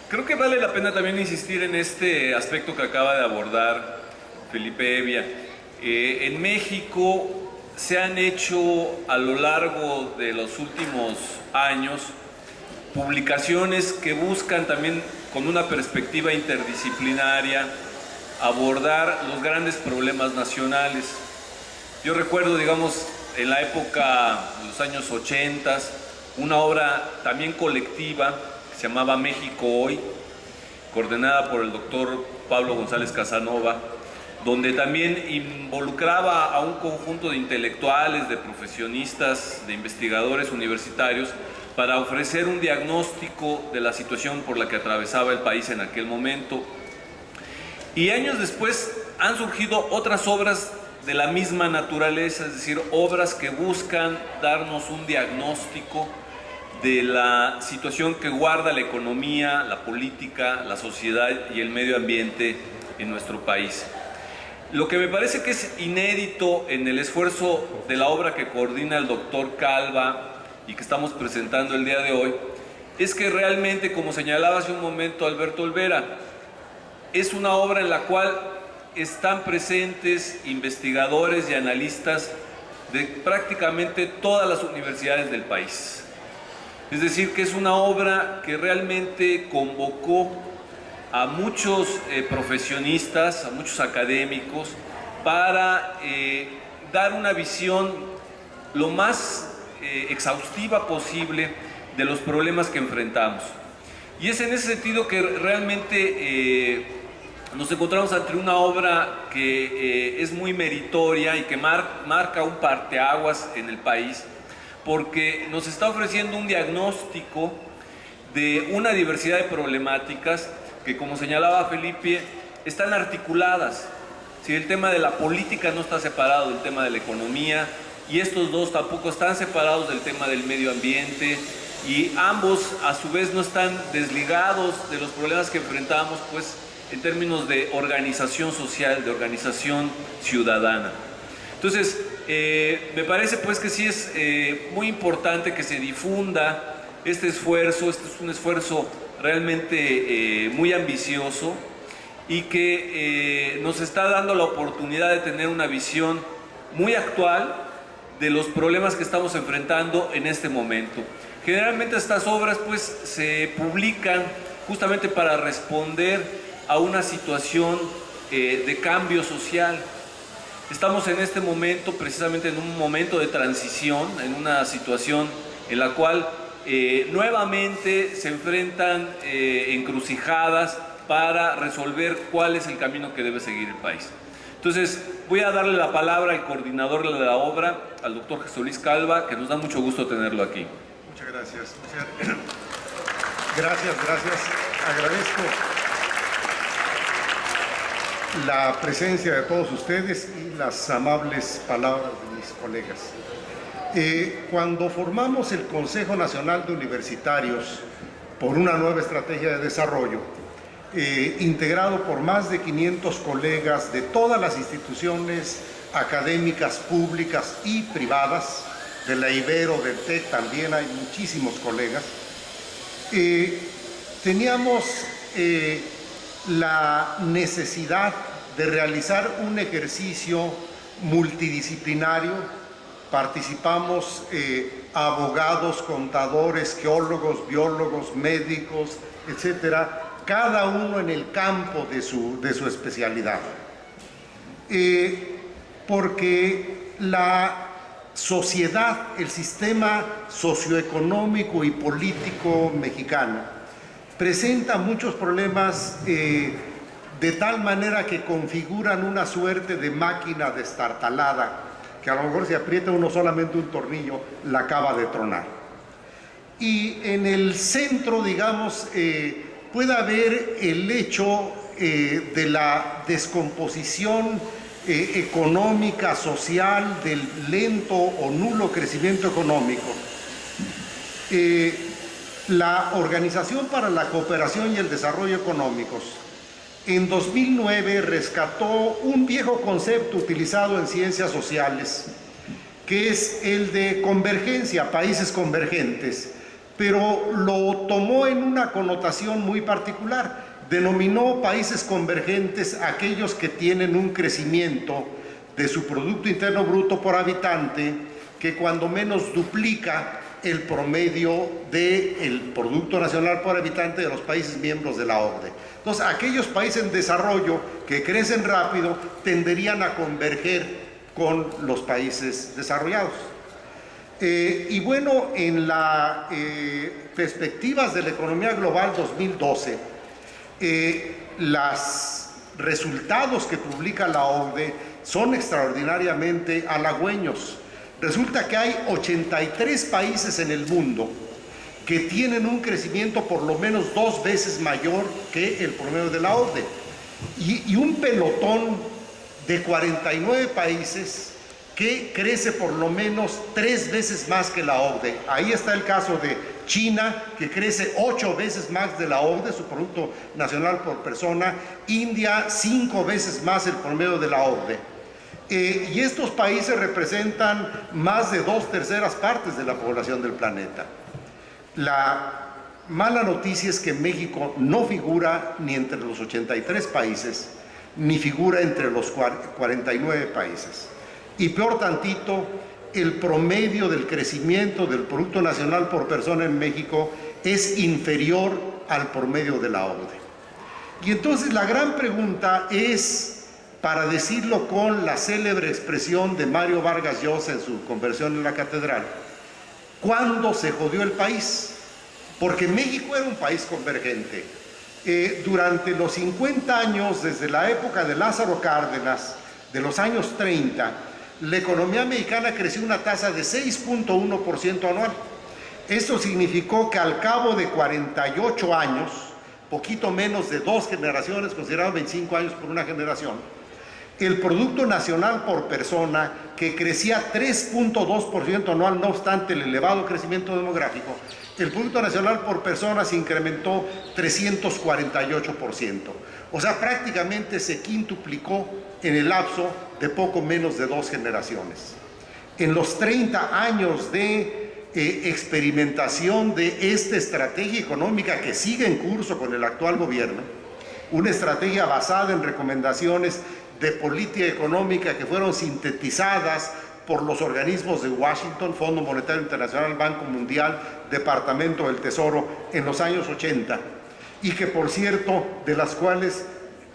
Creo que vale la pena también insistir en este aspecto que acaba de abordar Felipe Evia. En México se han hecho a lo largo de los últimos años publicaciones que buscan también con una perspectiva interdisciplinaria abordar los grandes problemas nacionales. Yo recuerdo, digamos, en la época de los años 80, una obra también colectiva que se llamaba México Hoy, coordinada por el doctor Pablo González Casanova, donde también involucraba a un conjunto de intelectuales, de profesionistas, de investigadores universitarios, para ofrecer un diagnóstico de la situación por la que atravesaba el país en aquel momento. Y años después han surgido otras obras de la misma naturaleza, es decir, obras que buscan darnos un diagnóstico de la situación que guarda la economía, la política, la sociedad y el medio ambiente en nuestro país. Lo que me parece que es inédito en el esfuerzo de la obra que coordina el doctor Calva y que estamos presentando el día de hoy, es que realmente, como señalaba hace un momento Alberto Olvera, es una obra en la cual están presentes investigadores y analistas de prácticamente todas las universidades del país. Es decir, que es una obra que realmente convocó a muchos profesionistas, a muchos académicos, para dar una visión lo más exhaustiva posible de los problemas que enfrentamos. Y es en ese sentido que realmente nos encontramos ante una obra que es muy meritoria y que marca un parteaguas en el país, porque nos está ofreciendo un diagnóstico de una diversidad de problemáticas que, como señalaba Felipe, están articuladas. Si el tema de la política no está separado del tema de la economía, y estos dos tampoco están separados del tema del medio ambiente, y ambos a su vez no están desligados de los problemas que enfrentamos, pues, en términos de organización social, de organización ciudadana. Entonces, me parece pues que sí es muy importante que se difunda este esfuerzo. Este es un esfuerzo realmente muy ambicioso y que nos está dando la oportunidad de tener una visión muy actual de los problemas que estamos enfrentando en este momento. Generalmente estas obras pues se publican justamente para responder a una situación de cambio social. Estamos en este momento precisamente en un momento de transición, en una situación en la cual nuevamente se enfrentan encrucijadas para resolver cuál es el camino que debe seguir el país. Entonces, voy a darle la palabra al coordinador de la obra, al doctor Jesús Luis Calva, que nos da mucho gusto tenerlo aquí. Muchas gracias. Gracias. Agradezco la presencia de todos ustedes y las amables palabras de mis colegas. Cuando formamos el Consejo Nacional de Universitarios por una nueva estrategia de desarrollo, integrado por más de 500 colegas de todas las instituciones académicas públicas y privadas, de la Ibero, del TEC también hay muchísimos colegas, teníamos la necesidad de realizar un ejercicio multidisciplinario. Participamos abogados, contadores, geólogos, biólogos, médicos, etcétera, cada uno en el campo de su especialidad. Porque la sociedad, el sistema socioeconómico y político mexicano presenta muchos problemas de tal manera que configuran una suerte de máquina destartalada, que a lo mejor si aprieta uno solamente un tornillo, la acaba de tronar. Y en el centro, digamos, puede haber el hecho de la descomposición económica, social, del lento o nulo crecimiento económico. La Organización para la Cooperación y el Desarrollo Económicos en 2009 rescató un viejo concepto utilizado en ciencias sociales, que es el de convergencia, países convergentes, pero lo tomó en una connotación muy particular. Denominó países convergentes aquellos que tienen un crecimiento de su Producto Interno Bruto por habitante que cuando menos duplica el promedio del Producto Nacional por habitante de los países miembros de la OCDE. Entonces, aquellos países en desarrollo que crecen rápido tenderían a converger con los países desarrollados. Y bueno, en las perspectivas de la economía global 2012, los resultados que publica la OCDE son extraordinariamente halagüeños. Resulta que hay 83 países en el mundo que tienen un crecimiento por lo menos 2 veces mayor que el promedio de la OCDE y un pelotón de 49 países que crece por lo menos 3 veces más que la OCDE. Ahí está el caso de China, que crece 8 veces más de la OCDE, su Producto Nacional por persona. India, 5 veces más el promedio de la OCDE. Y estos países representan más de 2/3 partes de la población del planeta. La mala noticia es que México no figura ni entre los 83 países, ni figura entre los 49 países. Y peor tantito, el promedio del crecimiento del Producto Nacional por persona en México es inferior al promedio de la OCDE. Y entonces la gran pregunta es, para decirlo con la célebre expresión de Mario Vargas Llosa en su Conversión en la Catedral, ¿cuándo se jodió el país? Porque México era un país convergente. Durante los 50 años, desde la época de Lázaro Cárdenas, de los años 30, la economía mexicana creció una tasa de 6.1% anual. Esto significó que al cabo de 48 años, poquito menos de 2 generaciones, considerado 25 años por una generación, el Producto Nacional por persona, que crecía 3.2% anual, no obstante el elevado crecimiento demográfico, el Producto Nacional por persona se incrementó 348%. O sea, prácticamente se quintuplicó en el lapso de poco menos de 2 generaciones. En los 30 años de experimentación de esta estrategia económica que sigue en curso con el actual gobierno, una estrategia basada en recomendaciones de política económica que fueron sintetizadas por los organismos de Washington, Fondo Monetario Internacional, Banco Mundial, Departamento del Tesoro, en los años 80, y que, por cierto, de las cuales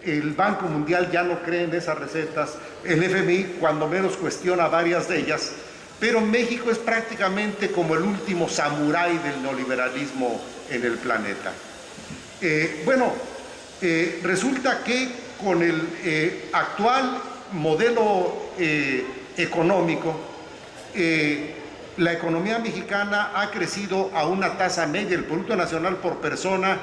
el Banco Mundial ya no cree en esas recetas, el FMI cuando menos cuestiona varias de ellas, pero México es prácticamente como el último samurái del neoliberalismo en el planeta. Resulta que con el actual modelo económico, la economía mexicana ha crecido a una tasa media del Producto Nacional por persona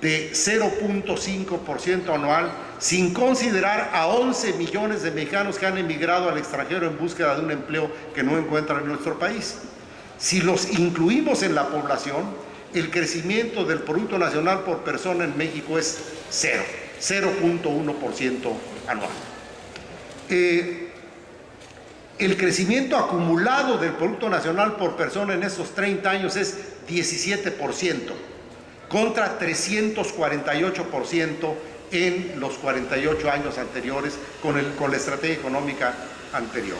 de 0.5% anual, sin considerar a 11 millones de mexicanos que han emigrado al extranjero en búsqueda de un empleo que no encuentran en nuestro país. Si los incluimos en la población, el crecimiento del Producto Nacional por persona en México es 0.1% anual. El crecimiento acumulado del Producto Nacional por persona en estos 30 años es 17%, contra 348% en los 48 años anteriores con la estrategia económica anterior.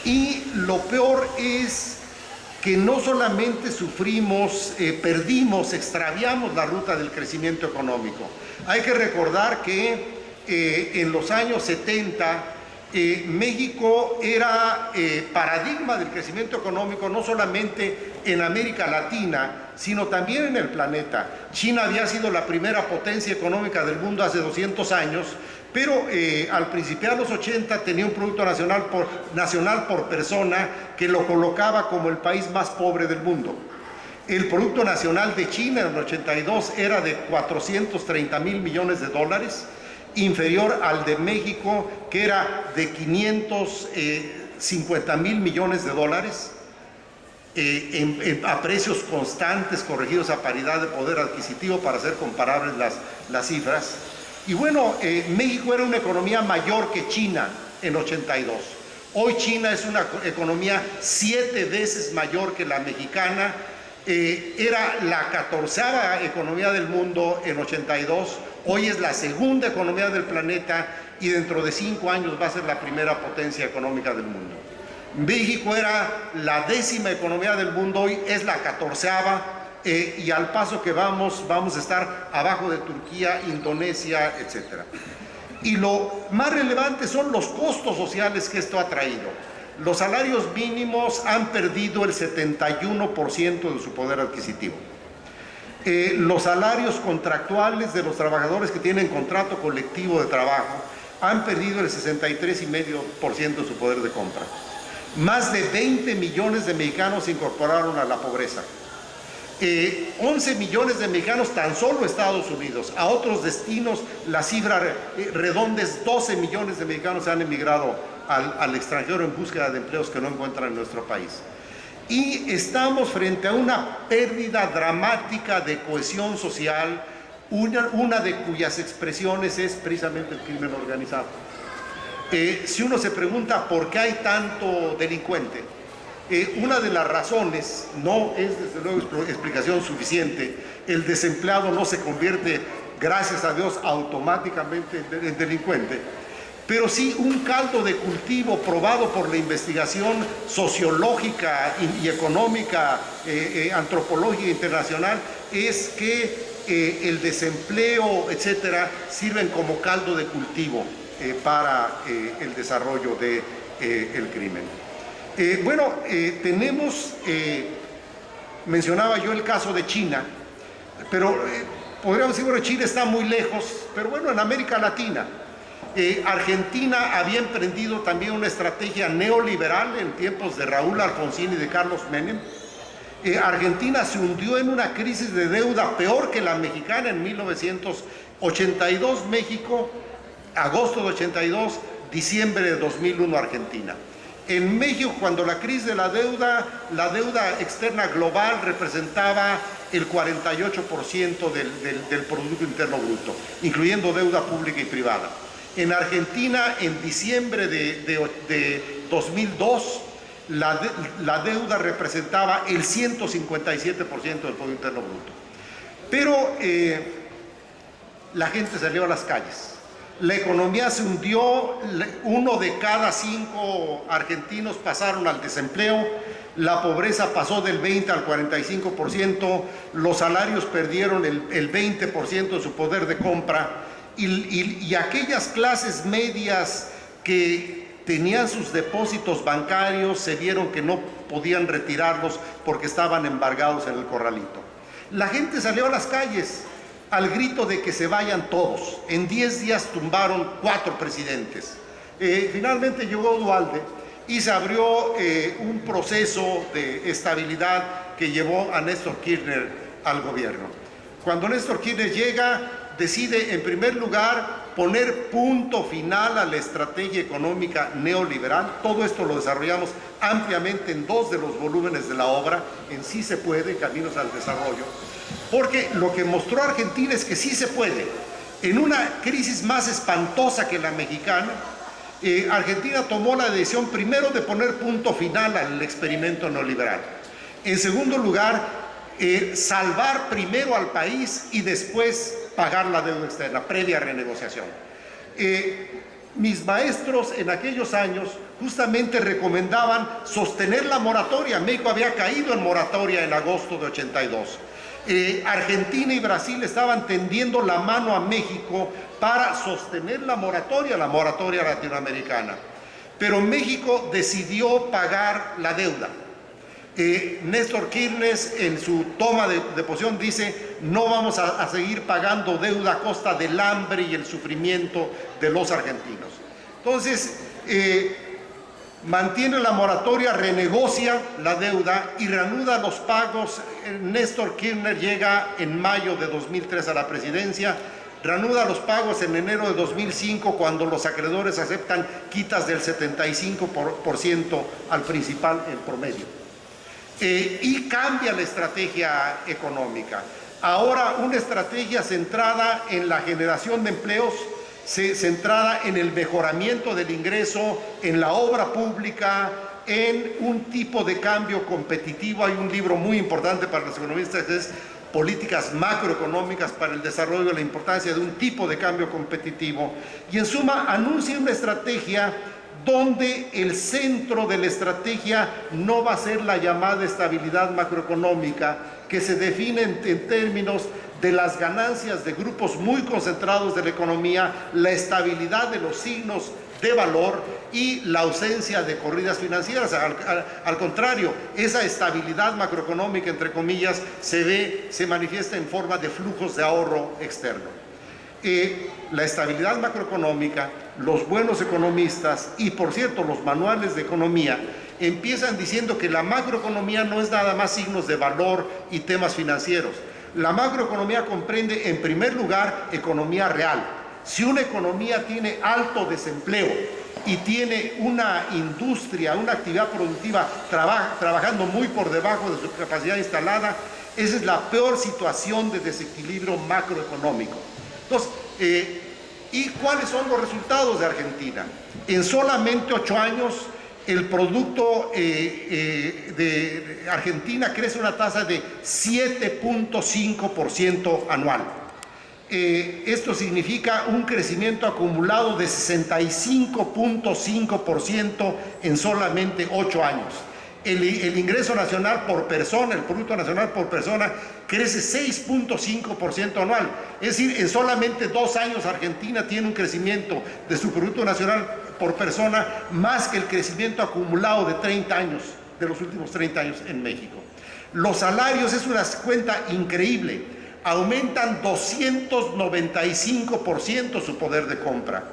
Y lo peor es que no solamente sufrimos, perdimos, extraviamos la ruta del crecimiento económico. Hay que recordar que en los años 70 México era paradigma del crecimiento económico no solamente en América Latina, sino también en el planeta. China había sido la primera potencia económica del mundo hace 200 años, pero al principiar los 80 tenía un Producto Nacional por persona que lo colocaba como el país más pobre del mundo. El Producto Nacional de China en el 82 era de 430,000 millones de dólares, inferior al de México, que era de 550,000 millones de dólares, a precios constantes, corregidos a paridad de poder adquisitivo para hacer comparables las cifras. Y bueno, México era una economía mayor que China en 82. Hoy China es una economía 7 veces mayor que la mexicana, Era la 14ª economía del mundo en 82, hoy es la segunda economía del planeta y dentro de 5 años va a ser la primera potencia económica del mundo. México era la 10ª economía del mundo, hoy es la 14ª, y al paso que vamos a estar abajo de Turquía, Indonesia, etc. Y lo más relevante son los costos sociales que esto ha traído. Los salarios mínimos han perdido el 71% de su poder adquisitivo. Los salarios contractuales de los trabajadores que tienen contrato colectivo de trabajo han perdido el 63,5% de su poder de compra. Más de 20 millones de mexicanos se incorporaron a la pobreza. 11 millones de mexicanos tan solo Estados Unidos. A otros destinos, la cifra redonda es 12 millones de mexicanos han emigrado al extranjero en búsqueda de empleos que no encuentran en nuestro país. Y estamos frente a una pérdida dramática de cohesión social, una de cuyas expresiones es precisamente el crimen organizado. Si uno se pregunta por qué hay tanto delincuente, una de las razones, no es desde luego explicación suficiente, el desempleado no se convierte, gracias a Dios, automáticamente en delincuente, pero sí un caldo de cultivo probado por la investigación sociológica y económica, antropológica internacional, es que el desempleo, etcétera, sirven como caldo de cultivo para el desarrollo del crimen. Mencionaba yo el caso de China, pero podríamos decir, bueno, China está muy lejos, pero bueno, en América Latina, Argentina había emprendido también una estrategia neoliberal en tiempos de Raúl Alfonsín y de Carlos Menem. Argentina se hundió en una crisis de deuda peor que la mexicana en 1982, México, agosto de 82, diciembre de 2001, Argentina. En México, cuando la crisis de la deuda externa global representaba el 48% del Producto Interno Bruto, incluyendo deuda pública y privada. En Argentina, en diciembre de 2002, la deuda representaba el 157% del Producto Interno Bruto. Pero la gente salió a las calles. La economía se hundió, 1 de cada 5 argentinos pasaron al desempleo, la pobreza pasó del 20 al 45%, los salarios perdieron el 20% de su poder de compra y aquellas clases medias que tenían sus depósitos bancarios se vieron que no podían retirarlos porque estaban embargados en el corralito. La gente salió a las calles al grito de que se vayan todos. En 10 días tumbaron 4 presidentes. Finalmente llegó Duhalde y se abrió un proceso de estabilidad que llevó a Néstor Kirchner al gobierno. Cuando Néstor Kirchner llega, decide en primer lugar poner punto final a la estrategia económica neoliberal. Todo esto lo desarrollamos ampliamente en 2 de los volúmenes de la obra, en Sí se puede, Caminos al Desarrollo. Porque lo que mostró Argentina es que sí se puede. En una crisis más espantosa que la mexicana, Argentina tomó la decisión primero de poner punto final al experimento neoliberal. En segundo lugar, salvar primero al país y después pagar la deuda externa, previa renegociación. Mis maestros en aquellos años justamente recomendaban sostener la moratoria. México había caído en moratoria en agosto de 82. Argentina y Brasil estaban tendiendo la mano a México para sostener la moratoria latinoamericana. Pero México decidió pagar la deuda. Néstor Kirchner en su toma de posición dice: no vamos a seguir pagando deuda a costa del hambre y el sufrimiento de los argentinos. Entonces, mantiene la moratoria, renegocia la deuda y reanuda los pagos. Néstor Kirchner llega en mayo de 2003 a la presidencia, reanuda los pagos en enero de 2005 cuando los acreedores aceptan quitas del 75% al principal en promedio. Y cambia la estrategia económica. Ahora una estrategia centrada en la generación de empleos, centrada en el mejoramiento del ingreso, en la obra pública, en un tipo de cambio competitivo. Hay un libro muy importante para los economistas que es Políticas macroeconómicas para el desarrollo, la importancia de un tipo de cambio competitivo. Y en suma, anuncia una estrategia donde el centro de la estrategia no va a ser la llamada estabilidad macroeconómica, que se define en términos de las ganancias de grupos muy concentrados de la economía, la estabilidad de los signos de valor y la ausencia de corridas financieras. Al contrario, esa estabilidad macroeconómica, entre comillas, se manifiesta en forma de flujos de ahorro externo. La estabilidad macroeconómica, los buenos economistas y, por cierto, los manuales de economía empiezan diciendo que la macroeconomía no es nada más signos de valor y temas financieros. La macroeconomía comprende, en primer lugar, economía real. Si una economía tiene alto desempleo y tiene una industria, una actividad productiva trabajando muy por debajo de su capacidad instalada, esa es la peor situación de desequilibrio macroeconómico. Entonces, ¿y cuáles son los resultados de Argentina? En solamente 8 años, el producto de Argentina crece a una tasa de 7.5% anual. Esto significa un crecimiento acumulado de 65.5% en solamente 8 años. El ingreso nacional por persona, el Producto Nacional por persona, crece 6.5% anual. Es decir, en solamente 2 años Argentina tiene un crecimiento de su Producto Nacional por persona más que el crecimiento acumulado de 30 años, de los últimos 30 años en México. Los salarios es una cuenta increíble. Aumentan 295% su poder de compra.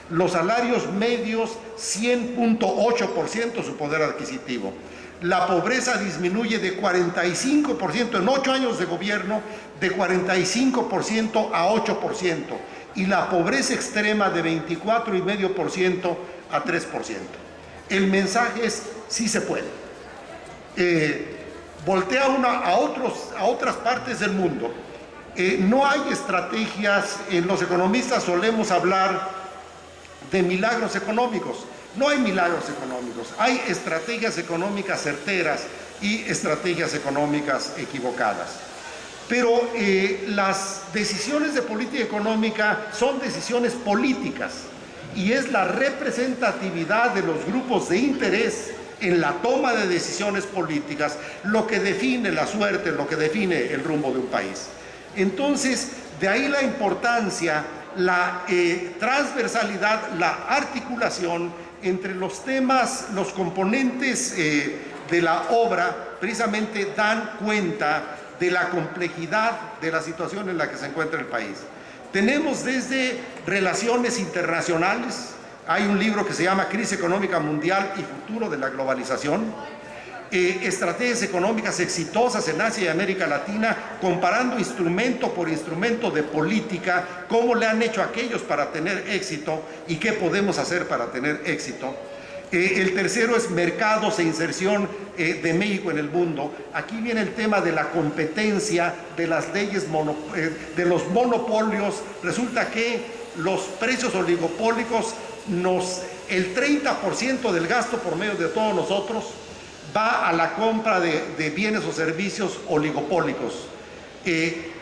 Los salarios medios, 100.8% su poder adquisitivo. La pobreza disminuye de 45%, en 8 años de gobierno, de 45% a 8%. Y la pobreza extrema de 24,5% a 3%. El mensaje es, sí se puede. Voltea a otras partes del mundo. No hay estrategias, los economistas solemos hablar de milagros económicos. No hay milagros económicos, hay estrategias económicas certeras y estrategias económicas equivocadas. Pero las decisiones de política económica son decisiones políticas y es la representatividad de los grupos de interés en la toma de decisiones políticas lo que define la suerte, lo que define el rumbo de un país. Entonces, de ahí la importancia, la transversalidad, la articulación entre los temas, los componentes de la obra, precisamente dan cuenta de la complejidad de la situación en la que se encuentra el país. Tenemos desde relaciones internacionales, hay un libro que se llama Crisis Económica Mundial y Futuro de la Globalización, estrategias económicas exitosas en Asia y América Latina, comparando instrumento por instrumento de política, cómo le han hecho aquellos para tener éxito y qué podemos hacer para tener éxito. El tercero es mercados e inserción de México en el mundo. Aquí viene el tema de la competencia, de las leyes, de los monopolios. Resulta que los precios oligopólicos, el 30% del gasto por medio de todos nosotros va a la compra de bienes o servicios oligopólicos,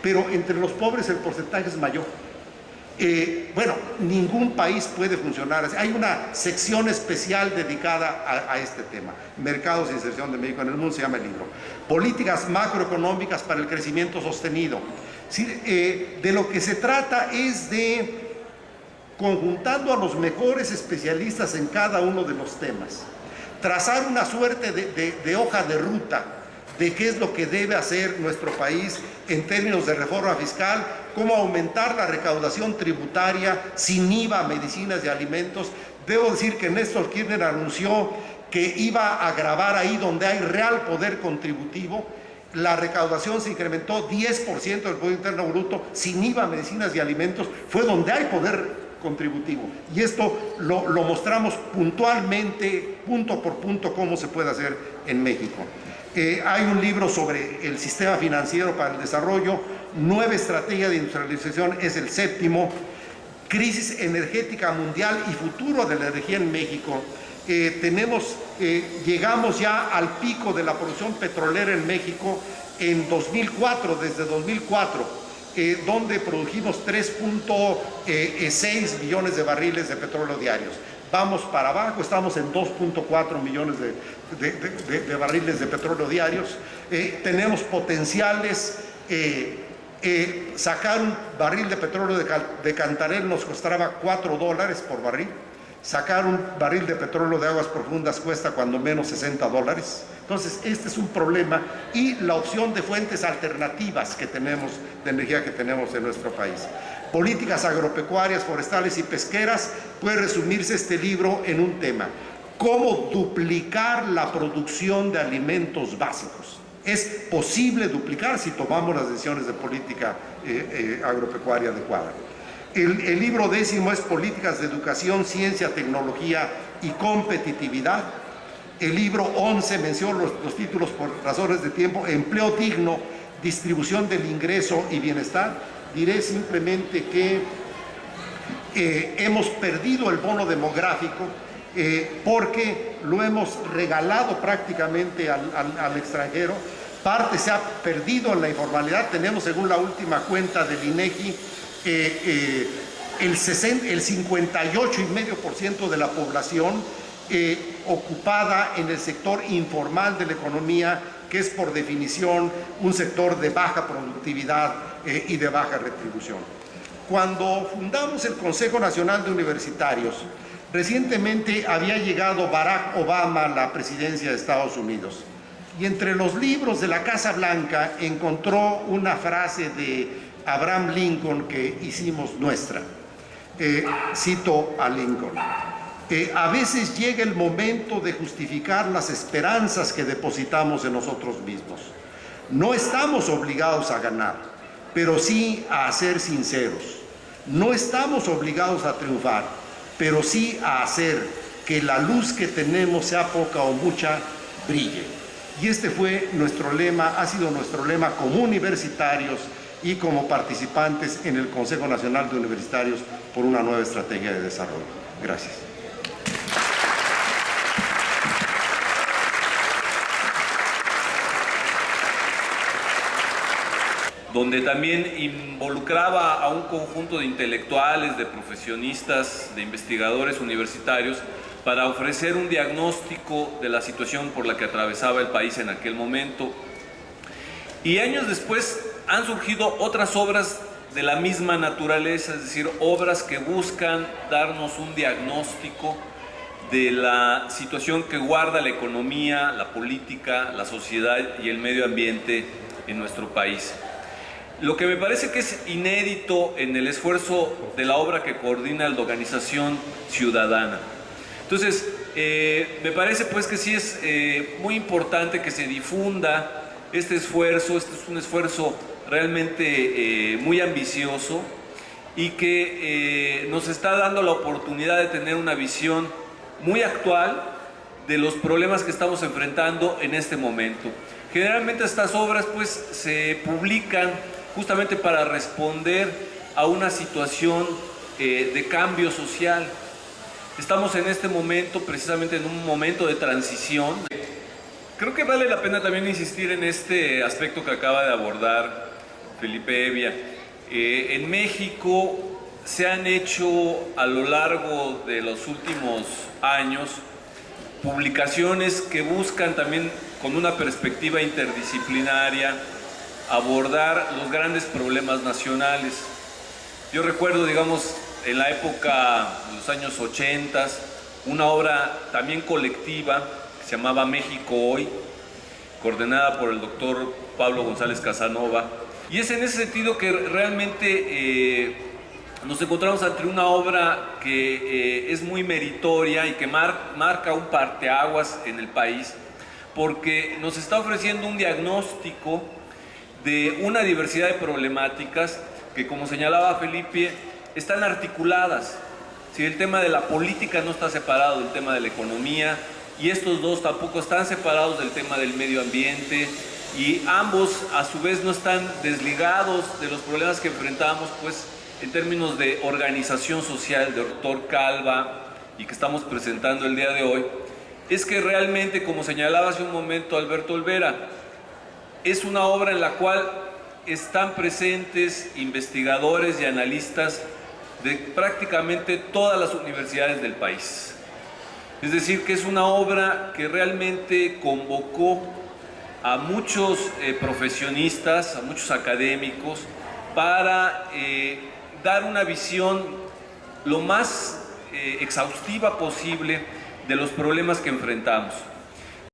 pero entre los pobres el porcentaje es mayor. Bueno, ningún país puede funcionar así. Hay una sección especial dedicada a este tema. Mercados e inserción de México en el mundo, se llama el libro. Políticas macroeconómicas para el crecimiento sostenido. Sí, de lo que se trata es de, conjuntando a los mejores especialistas en cada uno de los temas, trazar una suerte de hoja de ruta de qué es lo que debe hacer nuestro país en términos de reforma fiscal, cómo aumentar la recaudación tributaria sin IVA, medicinas y alimentos. Debo decir que Néstor Kirchner anunció que iba a grabar ahí donde hay real poder contributivo. La recaudación se incrementó 10% del Producto Interno Bruto sin IVA, medicinas y alimentos. Fue donde hay poder contributivo. Y esto lo mostramos puntualmente, punto por punto, cómo se puede hacer en México. Hay un libro sobre el sistema financiero para el desarrollo, Nueva Estrategia de Industrialización, es el 7º, Crisis Energética Mundial y Futuro de la Energía en México. Llegamos ya al pico de la producción petrolera en México en 2004, desde 2004, donde produjimos 3.6 millones de barriles de petróleo diarios. Vamos para abajo, estamos en 2.4 millones de barriles de petróleo diarios. Tenemos potenciales. Sacar un barril de petróleo de Cantarell nos costaba $4 por barril. Sacar un barril de petróleo de aguas profundas cuesta cuando menos $60. Entonces, este es un problema, y la opción de fuentes alternativas que tenemos, de energía que tenemos en nuestro país. Políticas agropecuarias, forestales y pesqueras. Puede resumirse este libro en un tema: cómo duplicar la producción de alimentos básicos. Es posible duplicar si tomamos las decisiones de política agropecuaria adecuada. El libro 10º es Políticas de Educación, Ciencia, Tecnología y Competitividad. El libro 11, menciono los títulos por razones de tiempo: Empleo digno, Distribución del ingreso y bienestar. Diré simplemente que hemos perdido el bono demográfico porque lo hemos regalado prácticamente al extranjero. Parte se ha perdido en la informalidad. Tenemos, según la última cuenta del INEGI, el 58,5% de la población ocupada en el sector informal de la economía, que es por definición un sector de baja productividad y de baja retribución. Cuando fundamos el Consejo Nacional de Universitarios, recientemente había llegado Barack Obama a la presidencia de Estados Unidos, y entre los libros de la Casa Blanca encontró una frase de Abraham Lincoln que hicimos nuestra. Cito a Lincoln: a veces llega el momento de justificar las esperanzas que depositamos en nosotros mismos. No estamos obligados a ganar, pero sí a ser sinceros. No estamos obligados a triunfar, pero sí a hacer que la luz que tenemos, sea poca o mucha, brille. Y este fue nuestro lema, ha sido nuestro lema como universitarios y como participantes en el Consejo Nacional de Universitarios por una nueva estrategia de desarrollo. Gracias. Donde también involucraba a un conjunto de intelectuales, de profesionistas, de investigadores universitarios, para ofrecer un diagnóstico de la situación por la que atravesaba el país en aquel momento. Y años después han surgido otras obras de la misma naturaleza, es decir, obras que buscan darnos un diagnóstico de la situación que guarda la economía, la política, la sociedad y el medio ambiente en nuestro país. Lo que me parece que es inédito en el esfuerzo de la obra que coordina la Organización Ciudadana. Entonces, me parece pues que sí es muy importante que se difunda este esfuerzo. Este es un esfuerzo realmente muy ambicioso y que nos está dando la oportunidad de tener una visión muy actual de los problemas que estamos enfrentando en este momento. Generalmente estas obras pues se publican justamente para responder a una situación de cambio social. Estamos en este momento, precisamente en un momento de transición. Creo que vale la pena también insistir en este aspecto que acaba de abordar Felipe Evia. En México se han hecho a lo largo de los últimos años publicaciones que buscan también con una perspectiva interdisciplinaria abordar los grandes problemas nacionales. Yo recuerdo, digamos, en la época de los años 80, una obra también colectiva que se llamaba México Hoy, coordinada por el doctor Pablo González Casanova. Y es en ese sentido que realmente nos encontramos ante una obra que es muy meritoria y que marca un parteaguas en el país, porque nos está ofreciendo un diagnóstico de una diversidad de problemáticas que, como señalaba Felipe, están articuladas. Si el tema de la política no está separado del tema de la economía, y estos dos tampoco están separados del tema del medio ambiente, y ambos a su vez no están desligados de los problemas que enfrentamos pues en términos de organización social, de doctor Calva, y que estamos presentando el día de hoy, es que realmente, como señalaba hace un momento Alberto Olvera, es una obra en la cual están presentes investigadores y analistas de prácticamente todas las universidades del país. Es decir, que es una obra que realmente convocó a muchos profesionistas, a muchos académicos, para dar una visión lo más exhaustiva posible de los problemas que enfrentamos.